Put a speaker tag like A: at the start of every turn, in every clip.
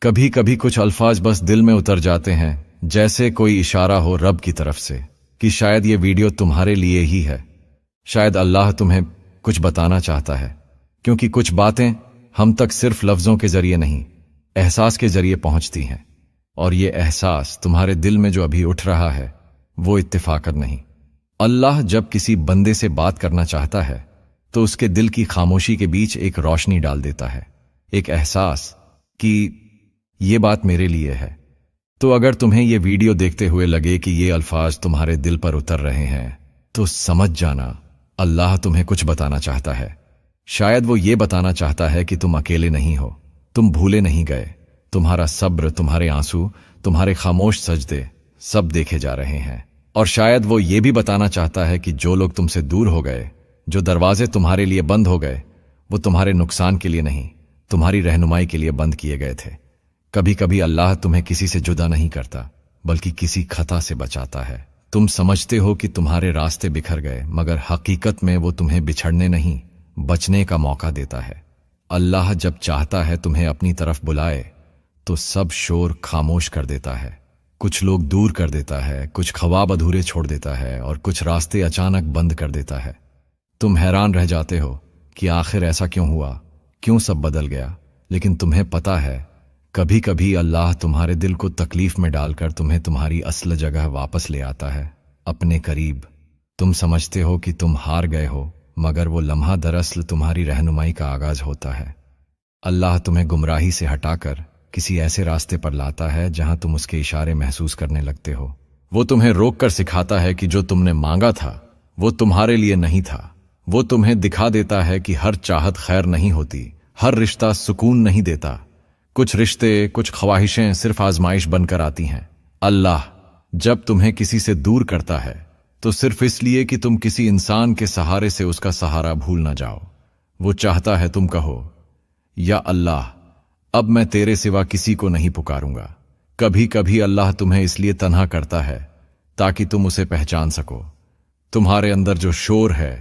A: कभी कभी कुछ अल्फाज बस दिल में उतर जाते हैं, जैसे कोई इशारा हो रब की तरफ से कि शायद ये वीडियो तुम्हारे लिए ही है। शायद अल्लाह तुम्हें कुछ बताना चाहता है, क्योंकि कुछ बातें हम तक सिर्फ लफ्जों के जरिए नहीं, एहसास के जरिए पहुंचती हैं। और ये एहसास तुम्हारे दिल में जो अभी उठ रहा है वो इत्तेफाकन नहीं। अल्लाह जब किसी बंदे से बात करना चाहता है तो उसके दिल की खामोशी के बीच एक रोशनी डाल देता है, एक एहसास कि ये बात मेरे लिए है। तो अगर तुम्हें ये वीडियो देखते हुए लगे कि ये अल्फाज तुम्हारे दिल पर उतर रहे हैं, तो समझ जाना अल्लाह तुम्हें कुछ बताना चाहता है। शायद वो ये बताना चाहता है कि तुम अकेले नहीं हो, तुम भूले नहीं गए। तुम्हारा सब्र, तुम्हारे आंसू, तुम्हारे खामोश सजदे सब देखे जा रहे हैं। और शायद वो ये भी बताना चाहता है कि जो लोग तुमसे दूर हो गए, जो दरवाजे तुम्हारे लिए बंद हो गए, वो तुम्हारे नुकसान के लिए नहीं, तुम्हारी रहनुमाई के लिए बंद किए गए थे। कभी कभी अल्लाह तुम्हें किसी से जुदा नहीं करता, बल्कि किसी खता से बचाता है। तुम समझते हो कि तुम्हारे रास्ते बिखर गए, मगर हकीकत में वो तुम्हें बिछड़ने नहीं, बचने का मौका देता है। अल्लाह जब चाहता है तुम्हें अपनी तरफ बुलाए तो सब शोर खामोश कर देता है। कुछ लोग दूर कर देता है, कुछ ख्वाब अधूरे छोड़ देता है, और कुछ रास्ते अचानक बंद कर देता है। तुम हैरान रह जाते हो कि आखिर ऐसा क्यों हुआ, क्यों सब बदल गया। लेकिन तुम्हें पता है, कभी कभी अल्लाह तुम्हारे दिल को तकलीफ में डालकर तुम्हें तुम्हारी असल जगह वापस ले आता है, अपने करीब। तुम समझते हो कि तुम हार गए हो, मगर वो लम्हा दरअसल तुम्हारी रहनुमाई का आगाज होता है। अल्लाह तुम्हें गुमराही से हटाकर किसी ऐसे रास्ते पर लाता है जहां तुम उसके इशारे महसूस करने लगते हो। वो तुम्हें रोक कर सिखाता है कि जो तुमने मांगा था वो तुम्हारे लिए नहीं था। वो तुम्हें दिखा देता है कि हर चाहत खैर नहीं होती, हर रिश्ता सुकून नहीं देता। कुछ रिश्ते, कुछ ख्वाहिशें सिर्फ आजमाइश बनकर आती हैं। अल्लाह जब तुम्हें किसी से दूर करता है तो सिर्फ इसलिए कि तुम किसी इंसान के सहारे से उसका सहारा भूल ना जाओ। वो चाहता है तुम कहो, या अल्लाह, अब मैं तेरे सिवा किसी को नहीं पुकारूंगा। कभी कभी अल्लाह तुम्हें इसलिए तन्हा करता है ताकि तुम उसे पहचान सको। तुम्हारे अंदर जो शोर है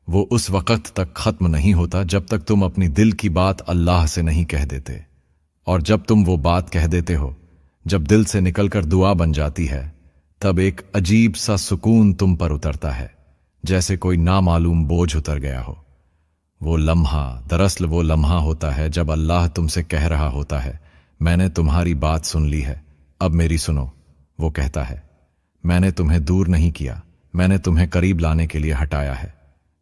A: वो उस वक्त तक खत्म नहीं होता जब तक तुम अपनी दिल की बात अल्लाह से नहीं कह देते। और जब तुम वो बात कह देते हो, जब दिल से निकलकर दुआ बन जाती है, तब एक अजीब सा सुकून तुम पर उतरता है, जैसे कोई नामालूम बोझ उतर गया हो। वो लम्हा दरअसल वो लम्हा होता है जब अल्लाह तुमसे कह रहा होता है, मैंने तुम्हारी बात सुन ली है, अब मेरी सुनो। वो कहता है, मैंने तुम्हें दूर नहीं किया, मैंने तुम्हें करीब लाने के लिए हटाया है।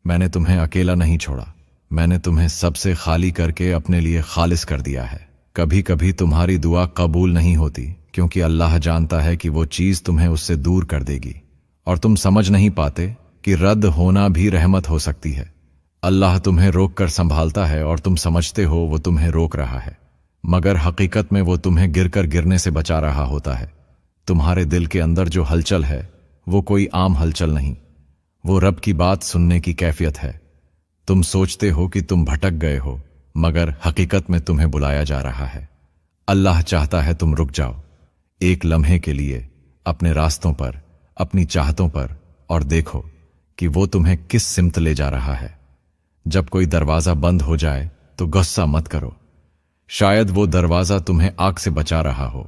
A: मैंने तुम्हें अकेला नहीं छोड़ा, मैंने तुम्हें सबसे खाली करके अपने लिए खालिस कर दिया है। कभी कभी तुम्हारी दुआ कबूल नहीं होती, क्योंकि अल्लाह जानता है कि वो चीज तुम्हें उससे दूर कर देगी, और तुम समझ नहीं पाते कि रद्द होना भी रहमत हो सकती है। अल्लाह तुम्हें रोक कर संभालता है और तुम समझते हो वो तुम्हें रोक रहा है, मगर हकीकत में वो तुम्हें गिरकर गिरने से बचा रहा होता है। तुम्हारे दिल के अंदर जो हलचल है वो कोई आम हलचल नहीं, वो रब की बात सुनने की कैफियत है। तुम सोचते हो कि तुम भटक गए हो, मगर हकीकत में तुम्हें बुलाया जा रहा है। अल्लाह चाहता है तुम रुक जाओ एक लम्हे के लिए अपने रास्तों पर, अपनी चाहतों पर, और देखो कि वो तुम्हें किस सिमत ले जा रहा है। जब कोई दरवाजा बंद हो जाए तो गुस्सा मत करो। शायद वो दरवाजा तुम्हें आग से बचा रहा हो,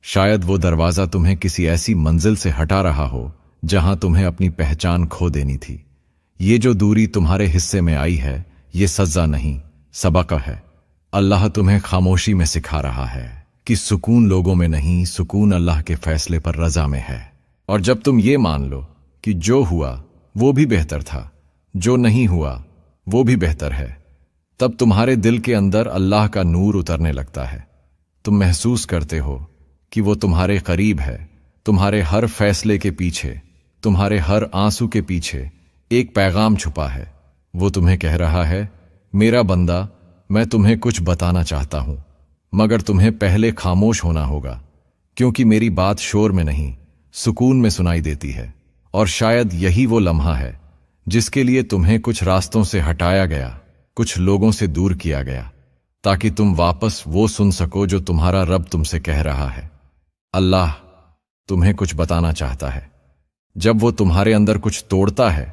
A: शायद वो दरवाजा तुम्हें किसी ऐसी मंजिल से हटा रहा हो जहां तुम्हें अपनी पहचान खो देनी थी। ये जो दूरी तुम्हारे हिस्से में आई है, ये सजा नहीं, सबक है। अल्लाह तुम्हें खामोशी में सिखा रहा है कि सुकून लोगों में नहीं, सुकून अल्लाह के फैसले पर रजा में है। और जब तुम ये मान लो कि जो हुआ वो भी बेहतर था, जो नहीं हुआ वो भी बेहतर है, तब तुम्हारे दिल के अंदर अल्लाह का नूर उतरने लगता है। तुम महसूस करते हो कि वो तुम्हारे करीब है। तुम्हारे हर फैसले के पीछे, तुम्हारे हर आंसू के पीछे एक पैगाम छुपा है। वो तुम्हें कह रहा है, मेरा बंदा, मैं तुम्हें कुछ बताना चाहता हूं, मगर तुम्हें पहले खामोश होना होगा, क्योंकि मेरी बात शोर में नहीं, सुकून में सुनाई देती है। और शायद यही वो लम्हा है जिसके लिए तुम्हें कुछ रास्तों से हटाया गया, कुछ लोगों से दूर किया गया, ताकि तुम वापस वो सुन सको जो तुम्हारा रब तुमसे कह रहा है। अल्लाह तुम्हें कुछ बताना चाहता है। जब वो तुम्हारे अंदर कुछ तोड़ता है,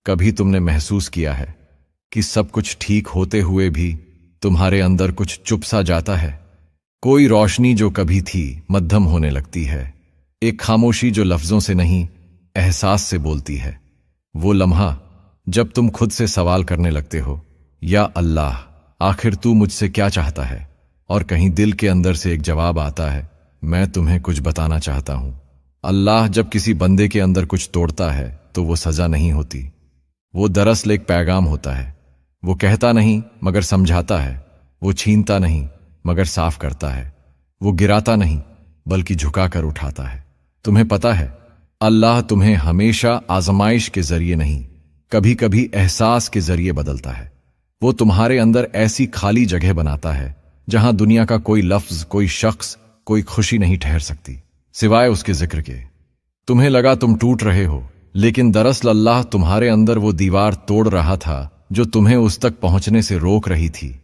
A: कभी तुमने महसूस किया है कि सब कुछ ठीक होते हुए भी तुम्हारे अंदर कुछ चुप सा जाता है, कोई रोशनी जो कभी थी मध्यम होने लगती है, एक खामोशी जो लफ्जों से नहीं एहसास से बोलती है। वो लम्हा जब तुम खुद से सवाल करने लगते हो, या अल्लाह आखिर तू मुझसे क्या चाहता है, और कहीं दिल के अंदर से एक जवाब आता है, मैं तुम्हें कुछ बताना चाहता हूं। अल्लाह जब किसी बंदे के अंदर कुछ तोड़ता है तो वो सजा नहीं होती, वो दरअसल एक पैगाम होता है। वो कहता नहीं मगर समझाता है, वो छीनता नहीं मगर साफ करता है, वो गिराता नहीं बल्कि झुकाकर उठाता है। तुम्हें पता है, अल्लाह तुम्हें हमेशा आजमाइश के जरिए नहीं, कभी कभी एहसास के जरिए बदलता है। वो तुम्हारे अंदर ऐसी खाली जगह बनाता है जहां दुनिया का कोई लफ्ज, कोई शख्स, कोई खुशी नहीं ठहर सकती सिवाय उसके जिक्र के। तुम्हें लगा तुम टूट रहे हो, लेकिन दरअसल अल्लाह तुम्हारे अंदर वो दीवार तोड़ रहा था जो तुम्हें उस तक पहुंचने से रोक रही थी।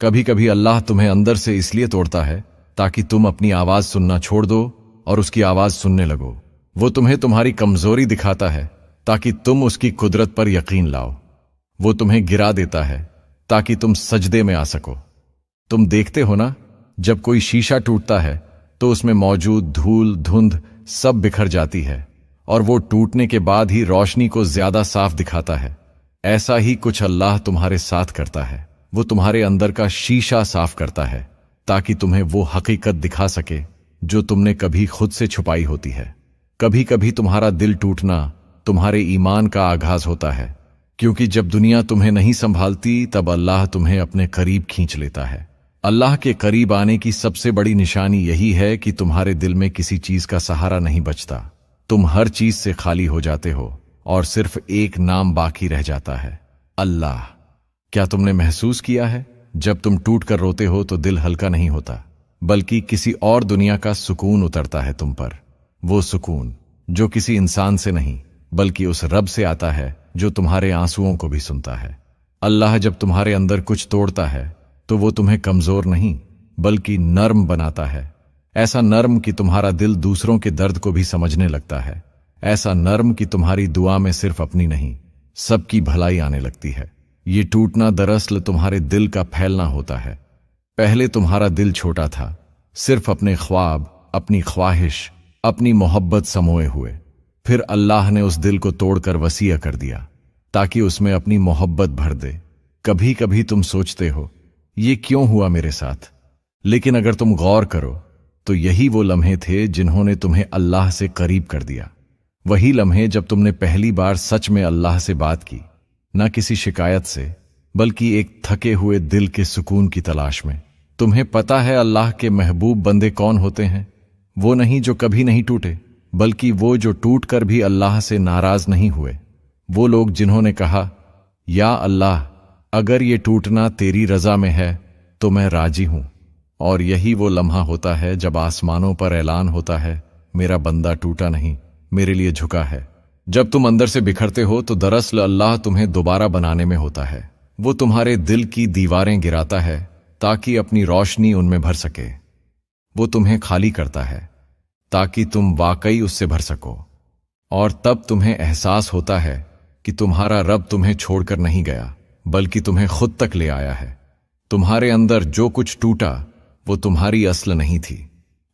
A: कभी कभी अल्लाह तुम्हें अंदर से इसलिए तोड़ता है ताकि तुम अपनी आवाज सुनना छोड़ दो और उसकी आवाज सुनने लगो। वो तुम्हें तुम्हारी कमजोरी दिखाता है ताकि तुम उसकी कुदरत पर यकीन लाओ। वो तुम्हें गिरा देता है ताकि तुम सजदे में आ सको। तुम देखते हो ना, जब कोई शीशा टूटता है तो उसमें मौजूद धूल, धुंध सब बिखर जाती है और वो टूटने के बाद ही रोशनी को ज्यादा साफ दिखाता है। ऐसा ही कुछ अल्लाह तुम्हारे साथ करता है। वो तुम्हारे अंदर का शीशा साफ करता है ताकि तुम्हें वो हकीकत दिखा सके जो तुमने कभी खुद से छुपाई होती है। कभी कभी तुम्हारा दिल टूटना तुम्हारे ईमान का आगाज होता है, क्योंकि जब दुनिया तुम्हें नहीं संभालती तब अल्लाह तुम्हें अपने करीब खींच लेता है। अल्लाह के करीब आने की सबसे बड़ी निशानी यही है कि तुम्हारे दिल में किसी चीज का सहारा नहीं बचता। तुम हर चीज से खाली हो जाते हो और सिर्फ एक नाम बाकी रह जाता है, अल्लाह। क्या तुमने महसूस किया है, जब तुम टूट कर रोते हो तो दिल हल्का नहीं होता, बल्कि किसी और दुनिया का सुकून उतरता है तुम पर। वो सुकून जो किसी इंसान से नहीं बल्कि उस रब से आता है जो तुम्हारे आंसुओं को भी सुनता है। अल्लाह जब तुम्हारे अंदर कुछ तोड़ता है तो वो तुम्हें कमजोर नहीं बल्कि नर्म बनाता है। ऐसा नर्म कि तुम्हारा दिल दूसरों के दर्द को भी समझने लगता है। ऐसा नर्म कि तुम्हारी दुआ में सिर्फ अपनी नहीं सबकी भलाई आने लगती है। ये टूटना दरअसल तुम्हारे दिल का फैलना होता है। पहले तुम्हारा दिल छोटा था, सिर्फ अपने ख्वाब, अपनी ख्वाहिश, अपनी मोहब्बत समोए हुए। फिर अल्लाह ने उस दिल को तोड़कर वसीया कर दिया ताकि उसमें अपनी मोहब्बत भर दे। कभी कभी तुम सोचते हो ये क्यों हुआ मेरे साथ, लेकिन अगर तुम गौर करो तो यही वो लम्हे थे जिन्होंने तुम्हें अल्लाह से करीब कर दिया। वही लम्हे जब तुमने पहली बार सच में अल्लाह से बात की, न किसी शिकायत से बल्कि एक थके हुए दिल के सुकून की तलाश में। तुम्हें पता है अल्लाह के महबूब बंदे कौन होते हैं? वो नहीं जो कभी नहीं टूटे, बल्कि वो जो टूट कर भी अल्लाह से नाराज नहीं हुए। वो लोग जिन्होंने कहा, या अल्लाह अगर ये टूटना तेरी रजा में है तो मैं राजी हूं। और यही वो लम्हा होता है जब आसमानों पर ऐलान होता है, मेरा बंदा टूटा नहीं, मेरे लिए झुका है। जब तुम अंदर से बिखरते हो तो दरअसल अल्लाह तुम्हें दोबारा बनाने में होता है। वो तुम्हारे दिल की दीवारें गिराता है ताकि अपनी रोशनी उनमें भर सके। वो तुम्हें खाली करता है ताकि तुम वाकई उससे भर सको। और तब तुम्हें एहसास होता है कि तुम्हारा रब तुम्हें छोड़कर नहीं गया बल्कि तुम्हें खुद तक ले आया है। तुम्हारे अंदर जो कुछ टूटा वो तुम्हारी अस्ल नहीं थी।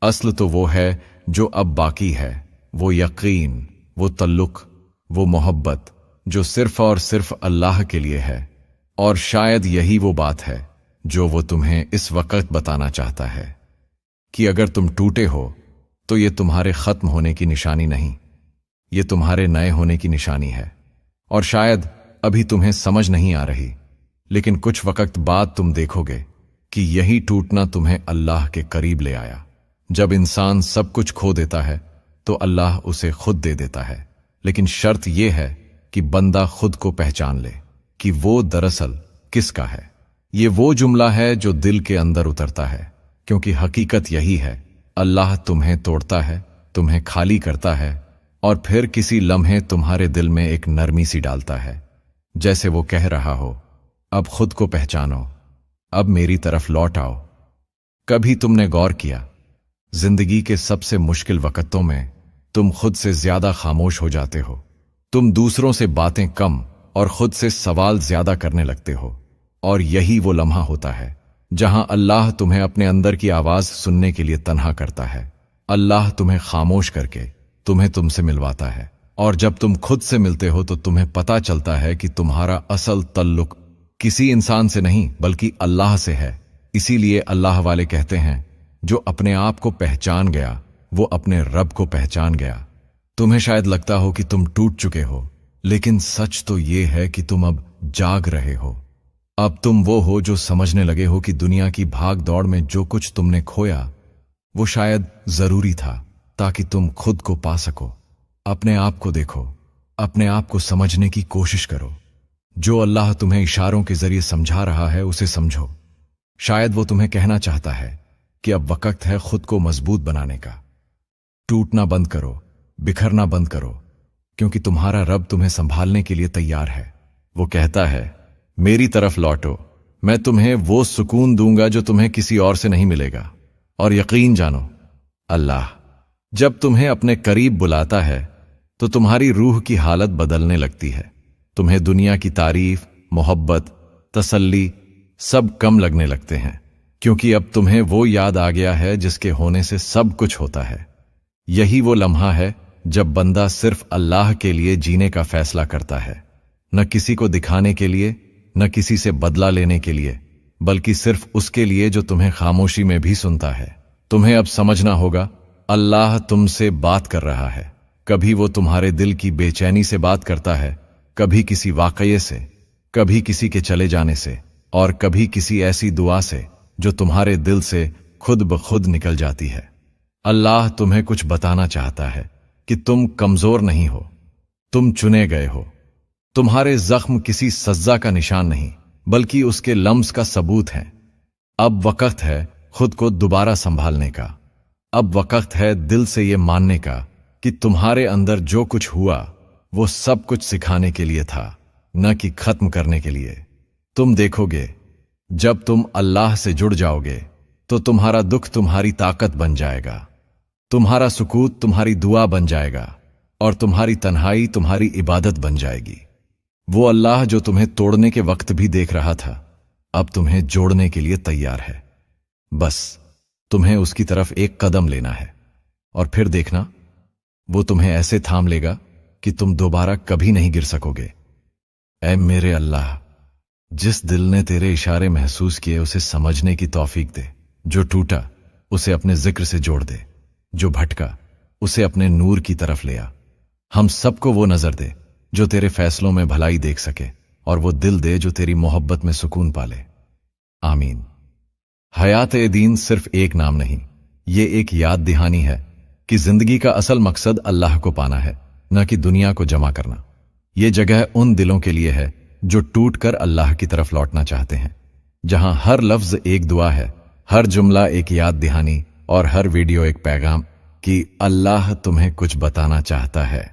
A: अस्ल तो वो है जो अब बाकी है, वो यकीन, वो तल्लुक, वो मोहब्बत जो सिर्फ और सिर्फ अल्लाह के लिए है। और शायद यही वो बात है जो वो तुम्हें इस वक्त बताना चाहता है कि अगर तुम टूटे हो तो ये तुम्हारे खत्म होने की निशानी नहीं, ये तुम्हारे नए होने की निशानी है। और शायद अभी तुम्हें समझ नहीं आ रही, लेकिन कुछ वक्त बाद तुम देखोगे कि यही टूटना तुम्हें अल्लाह के करीब ले आया। जब इंसान सब कुछ खो देता है तो अल्लाह उसे खुद दे देता है, लेकिन शर्त यह है कि बंदा खुद को पहचान ले कि वो दरअसल किसका है। ये वो जुमला है जो दिल के अंदर उतरता है, क्योंकि हकीकत यही है, अल्लाह तुम्हें तोड़ता है, तुम्हें खाली करता है और फिर किसी लम्हे तुम्हारे दिल में एक नरमी सी डालता है, जैसे वो कह रहा हो, अब खुद को पहचानो, अब मेरी तरफ लौट आओ। कभी तुमने गौर किया, जिंदगी के सबसे मुश्किल वक्तों में तुम खुद से ज्यादा खामोश हो जाते हो। तुम दूसरों से बातें कम और खुद से सवाल ज्यादा करने लगते हो। और यही वो लम्हा होता है जहां अल्लाह तुम्हें अपने अंदर की आवाज सुनने के लिए तन्हा करता है। अल्लाह तुम्हें खामोश करके तुम्हें तुमसे मिलवाता है, और जब तुम खुद से मिलते हो तो तुम्हें पता चलता है कि तुम्हारा असल तल्लुक किसी इंसान से नहीं बल्कि अल्लाह से है। इसीलिए अल्लाह वाले कहते हैं, जो अपने आप को पहचान गया वो अपने रब को पहचान गया। तुम्हें शायद लगता हो कि तुम टूट चुके हो, लेकिन सच तो ये है कि तुम अब जाग रहे हो। अब तुम वो हो जो समझने लगे हो कि दुनिया की भाग दौड़ में जो कुछ तुमने खोया वो शायद जरूरी था ताकि तुम खुद को पा सको। अपने आप को देखो, अपने आप को समझने की कोशिश करो। जो अल्लाह तुम्हें इशारों के जरिए समझा रहा है उसे समझो। शायद वो तुम्हें कहना चाहता है कि अब वक्त है खुद को मजबूत बनाने का। टूटना बंद करो, बिखरना बंद करो, क्योंकि तुम्हारा रब तुम्हें संभालने के लिए तैयार है। वो कहता है, मेरी तरफ लौटो, मैं तुम्हें वो सुकून दूंगा जो तुम्हें किसी और से नहीं मिलेगा। और यकीन जानो, अल्लाह जब तुम्हें अपने करीब बुलाता है तो तुम्हारी रूह की हालत बदलने लगती है। तुम्हें दुनिया की तारीफ, मोहब्बत, तसल्ली सब कम लगने लगते हैं, क्योंकि अब तुम्हें वो याद आ गया है जिसके होने से सब कुछ होता है। यही वो लम्हा है जब बंदा सिर्फ अल्लाह के लिए जीने का फैसला करता है, न किसी को दिखाने के लिए, न किसी से बदला लेने के लिए, बल्कि सिर्फ उसके लिए जो तुम्हें खामोशी में भी सुनता है। तुम्हें अब समझना होगा, अल्लाह तुमसे बात कर रहा है। कभी वो तुम्हारे दिल की बेचैनी से बात करता है, कभी किसी वाकये से, कभी किसी के चले जाने से, और कभी किसी ऐसी दुआ से जो तुम्हारे दिल से खुद ब खुद निकल जाती है। अल्लाह तुम्हें कुछ बताना चाहता है कि तुम कमजोर नहीं हो, तुम चुने गए हो। तुम्हारे जख्म किसी सज्जा का निशान नहीं बल्कि उसके लम्स का सबूत है। अब वक्त है खुद को दोबारा संभालने का। अब वक्त है दिल से ये मानने का कि तुम्हारे अंदर जो कुछ हुआ वो सब कुछ सिखाने के लिए था, न कि खत्म करने के लिए। तुम देखोगे, जब तुम अल्लाह से जुड़ जाओगे तो तुम्हारा दुख तुम्हारी ताकत बन जाएगा, तुम्हारा सुकूत तुम्हारी दुआ बन जाएगा, और तुम्हारी तन्हाई तुम्हारी इबादत बन जाएगी। वो अल्लाह जो तुम्हें तोड़ने के वक्त भी देख रहा था, अब तुम्हें जोड़ने के लिए तैयार है। बस तुम्हें उसकी तरफ एक कदम लेना है, और फिर देखना, वो तुम्हें ऐसे थाम लेगा कि तुम दोबारा कभी नहीं गिर सकोगे। ऐ मेरे अल्लाह, जिस दिल ने तेरे इशारे महसूस किए उसे समझने की तौफीक दे। जो टूटा उसे अपने जिक्र से जोड़ दे, जो भटका उसे अपने नूर की तरफ ले आ। हम सबको वो नजर दे जो तेरे फैसलों में भलाई देख सके, और वो दिल दे जो तेरी मोहब्बत में सुकून पाले। आमीन। हयात ए दीन सिर्फ एक नाम नहीं, ये एक याद दहानी है कि जिंदगी का असल मकसद अल्लाह को पाना है, न कि दुनिया को जमा करना। ये जगह उन दिलों के लिए है जो टूट कर अल्लाह की तरफ लौटना चाहते हैं, जहां हर लफ्ज एक दुआ है, हर जुमला एक याद दहानी, और हर वीडियो एक पैगाम कि अल्लाह तुम्हें कुछ बताना चाहता है।